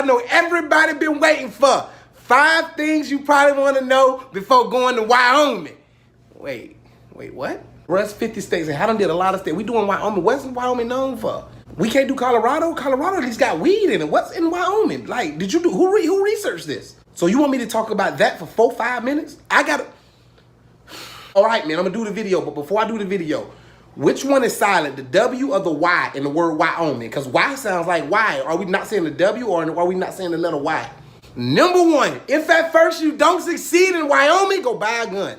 know everybody been waiting for. 5 things you probably want to know before going to Wyoming. Wait, what? Russ 50 states, and I done did a lot of states. We doing Wyoming. What's Wyoming known for? We can't do Colorado? Colorado at least got weed in it. What's in Wyoming? Like, did you do, who researched this? So you want me to talk about that for 4-5 minutes? I gotta, all right, man, I'm gonna do the video, but before I do the video, which one is silent, the W or the Y in the word Wyoming? Because Y sounds like Y. Are we not saying the W or are we not saying the letter Y? Number 1, if at first you don't succeed in Wyoming, go buy a gun.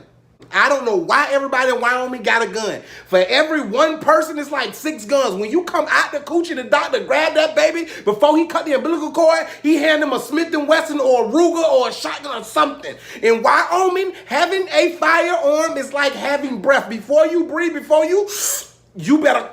I don't know why everybody in Wyoming got a gun. For every one person, it's like 6 guns. When you come out the coochie, the doctor grab that baby before he cut the umbilical cord, he hand him a Smith & Wesson or a Ruger or a shotgun or something. In Wyoming, having a firearm is like having breath. Before you breathe, before you better,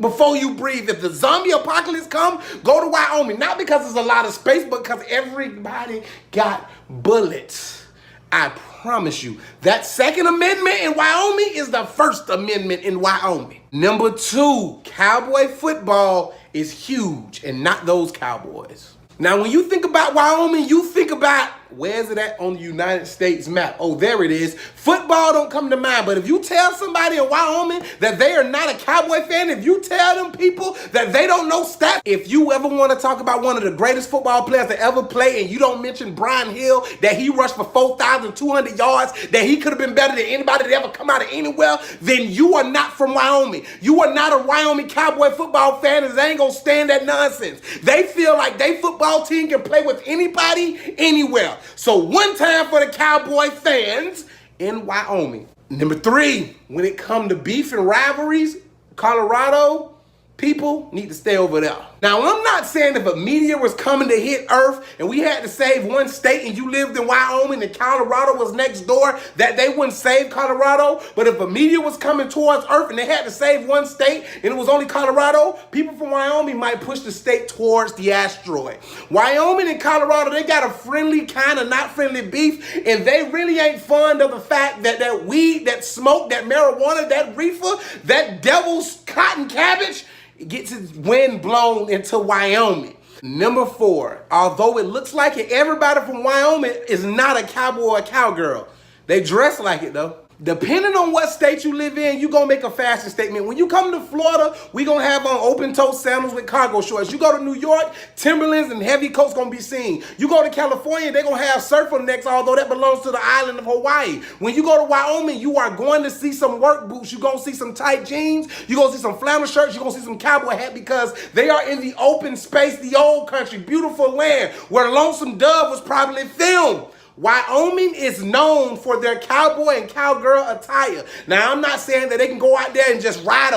before you breathe. If the zombie apocalypse come, go to Wyoming. Not because there's a lot of space, but because everybody got bullets. I promise you, that Second Amendment in Wyoming is the First Amendment in Wyoming. Number 2, cowboy football is huge, and not those Cowboys. Now, when you think about Wyoming, you think about, where's it at on the United States map? Oh, there it is. Football don't come to mind, but if you tell somebody in Wyoming that they are not a Cowboy fan, if you tell them people that they don't know stats, if you ever want to talk about one of the greatest football players to ever play and you don't mention Brian Hill, that he rushed for 4,200 yards, that he could have been better than anybody that ever come out of anywhere, then you are not from Wyoming. You are not a Wyoming Cowboy football fan, and they ain't gonna stand that nonsense. They feel like they football team can play with anybody, anywhere. So one time for the Cowboy fans in Wyoming. Number 3, when it comes to beef and rivalries, Colorado people need to stay over there. Now, I'm not saying if a meteor was coming to hit Earth and we had to save one state and you lived in Wyoming and Colorado was next door, that they wouldn't save Colorado. But if a meteor was coming towards Earth and they had to save one state and it was only Colorado, people from Wyoming might push the state towards the asteroid. Wyoming and Colorado, they got a friendly kind of not friendly beef, and they really ain't fond of the fact that that weed, that smoke, that marijuana, that reefer, that devil's cotton cabbage, it gets its wind blown into Wyoming. Number 4, although it looks like it, everybody from Wyoming is not a cowboy or a cowgirl. They dress like it though. Depending on what state you live in, you gonna make a fashion statement. When you come to Florida, we gonna have on open-toe sandals with cargo shorts. You go to New York, Timberlands and heavy coats gonna be seen. You go to California, they gonna have surfer necks, although that belongs to the island of Hawaii. When you go to Wyoming, you are going to see some work boots. You gonna see some tight jeans. You gonna see some flannel shirts. You gonna see some cowboy hat, because they are in the open space, the old country, beautiful land where Lonesome Dove was probably filmed. Wyoming is known for their cowboy and cowgirl attire. Now, I'm not saying that they can go out there and just ride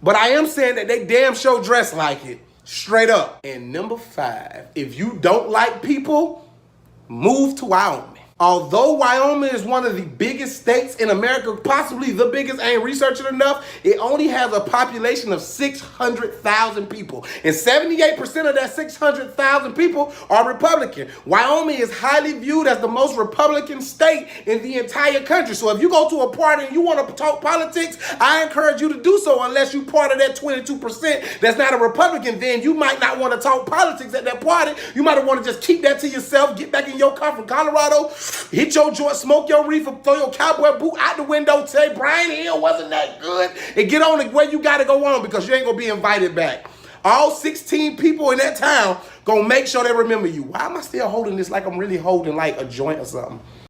but I am saying that they damn sure dress like it. Straight up. And number 5, if you don't like people, move to Wyoming. Although Wyoming is one of the biggest states in America, possibly the biggest, I ain't researching enough, it only has a population of 600,000 people. And 78% of that 600,000 people are Republican. Wyoming is highly viewed as the most Republican state in the entire country. So if you go to a party and you want to talk politics, I encourage you to do so, unless you part of that 22% that's not a Republican. Then you might not want to talk politics at that party. You might want to just keep that to yourself, get back in your car from Colorado, hit your joint, smoke your reefer, throw your cowboy boot out the window, say Brian Hill wasn't that good, and get on the way you got to go on, because you ain't going to be invited back. All 16 people in that town going to make sure they remember you. Why am I still holding this like I'm really holding like a joint or something?